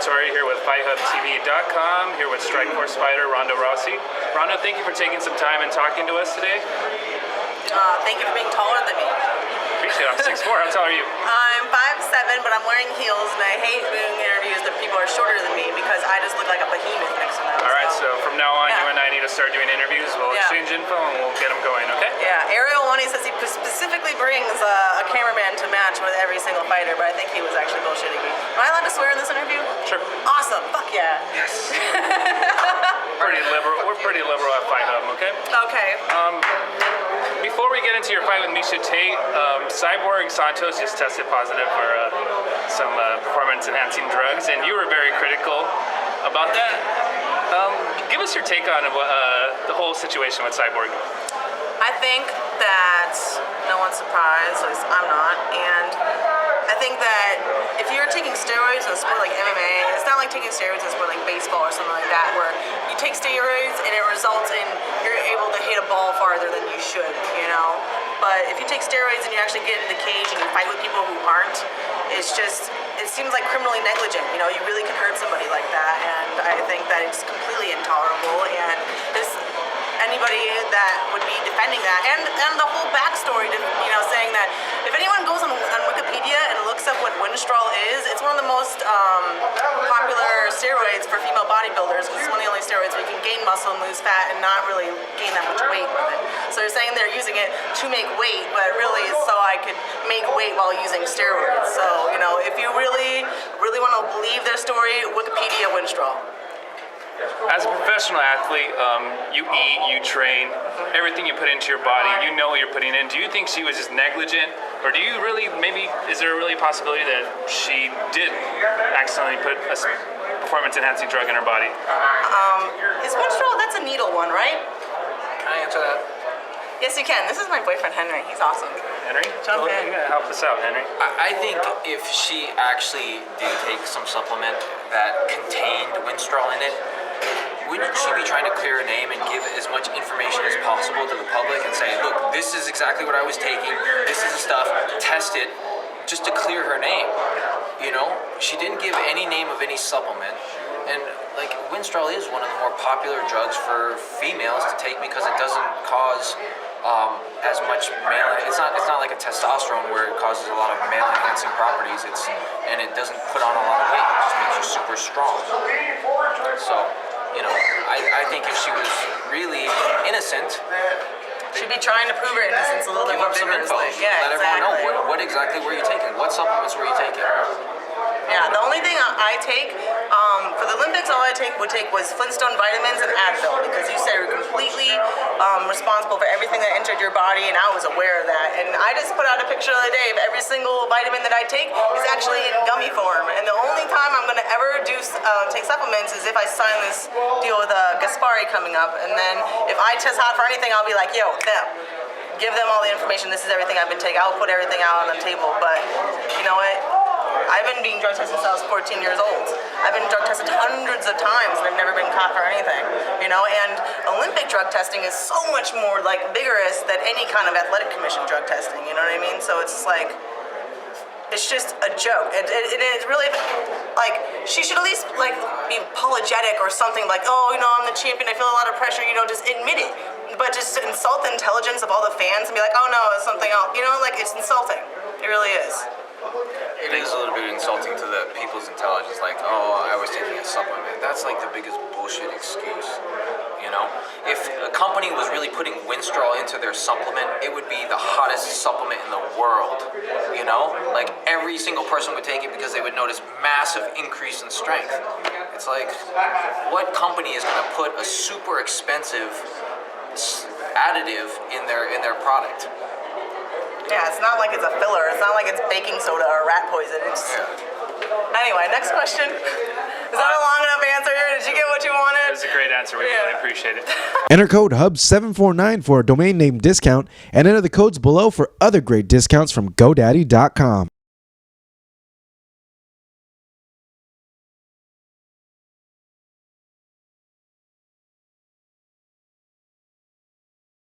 Torre here with FightHubTV.com, here with Strikeforce fighter Ronda Rousey. Ronda, thank you for taking some time and talking to us today. Thank you for being taller than me. Appreciate it. I'm 6'4". How tall are you? I'm 5'7", but I'm wearing heels, and I hate doing interviews that people are shorter than me because I just look like a behemoth next to them. All right, so from now on, you and I need to start doing interviews. We'll exchange info and we'll get them going, okay? Yeah, Ariel Wani says he specifically brings a cameraman to match with every single fighter, but I think he was actually bullshitting me. Am I allowed to swear in this interview? Sure. Awesome. Fuck yeah. Yes. Pretty liberal. We're pretty liberal at Fight Hub, okay? Okay. Before we get into your fight with Miesha Tate, Cyborg Santos just tested positive for some performance-enhancing drugs, and you were very critical about that. Give us your take on the whole situation with Cyborg. I think that no one's surprised, at least I'm not, and I think that if you're taking steroids in a sport like MMA, it's not like taking steroids in a sport like baseball or something like that, where you take steroids and it results in you're able to hit a ball farther than you should, you know? But if you take steroids and you actually get in the cage and you fight with people who aren't, it seems like criminally negligent, you know? You really can hurt somebody like that, and I think that it's completely intolerable, and anybody that would be defending that, and the whole backstory, you know, saying that if anyone goes on Wikipedia and looks up what Winstrol is, it's one of the most popular steroids for female bodybuilders. It's one of the only steroids where you can gain muscle and lose fat and not really gain that much weight with it. So they're saying they're using it to make weight, but really it's so I could make weight while using steroids. So, you know, if you really want to believe their story, Wikipedia Winstrol. As a professional athlete, you eat, you train, everything you put into your body, you know what you're putting in. Do you think she was just negligent, or do you really, is there really a possibility that she did accidentally put a performance-enhancing drug in her body? Is Winstrol, that's a needle one, right? Can I answer that? Yes, you can. This is my boyfriend, Henry. He's awesome. Henry? Jump in. You gotta help us out, Henry. I think if she actually did take some supplement that contained Winstrol in it, wouldn't she be trying to clear her name and give as much information as possible to the public and say, look, this is exactly what I was taking, this is the stuff, test it, just to clear her name? You know, she didn't give any name of any supplement, and like Winstrol is one of the more popular drugs for females to take because it doesn't cause as much male. It's not like a testosterone where it causes a lot of male enhancing properties. And it doesn't put on a lot of weight. It just makes you super strong. So, you know, I think if she was really innocent, she'd be trying to prove her innocence a little bit more vigorously. Yeah, let everyone know what exactly were you taking. What supplements were you taking? Yeah, the only thing I take for the Olympics, all I would take was Flintstone vitamins and Advil, because you said you're completely responsible for everything that entered your body, and I was aware of that. And I just put out a picture the other day of every single vitamin that I take is actually in gummy form. And the only time I'm going to ever take supplements is if I sign this deal with Gaspari coming up. And then if I test hot for anything, I'll be like, yo, give them all the information. This is everything I've been taking. I'll put everything out on the table. But you know what? I've been being drug tested since I was 14 years old. I've been drug tested hundreds of times and I've never been caught for anything, you know, and Olympic drug testing is so much more like vigorous than any kind of athletic commission drug testing, you know what I mean? So it's like, it's just a joke. It really, like, she should at least like be apologetic or something like, oh, you know, I'm the champion, I feel a lot of pressure, you know, just admit it. But just to insult the intelligence of all the fans and be like, oh no, it's something else, you know, like, it's insulting. It really is. It is a little bit insulting to the people's intelligence, like, oh, I was taking a supplement. That's like the biggest bullshit excuse, you know? If a company was really putting Winstrol into their supplement, it would be the hottest supplement in the world, you know? Like, every single person would take it because they would notice massive increase in strength. It's like, what company is going to put a super expensive additive in their product? Yeah, it's not like it's a filler. It's not like it's baking soda or rat poison. Anyway, next question. Is that a long enough answer here? Did you get what you wanted? It was a great answer. We really appreciate it. Enter code HUB749 for a domain name discount and enter the codes below for other great discounts from GoDaddy.com.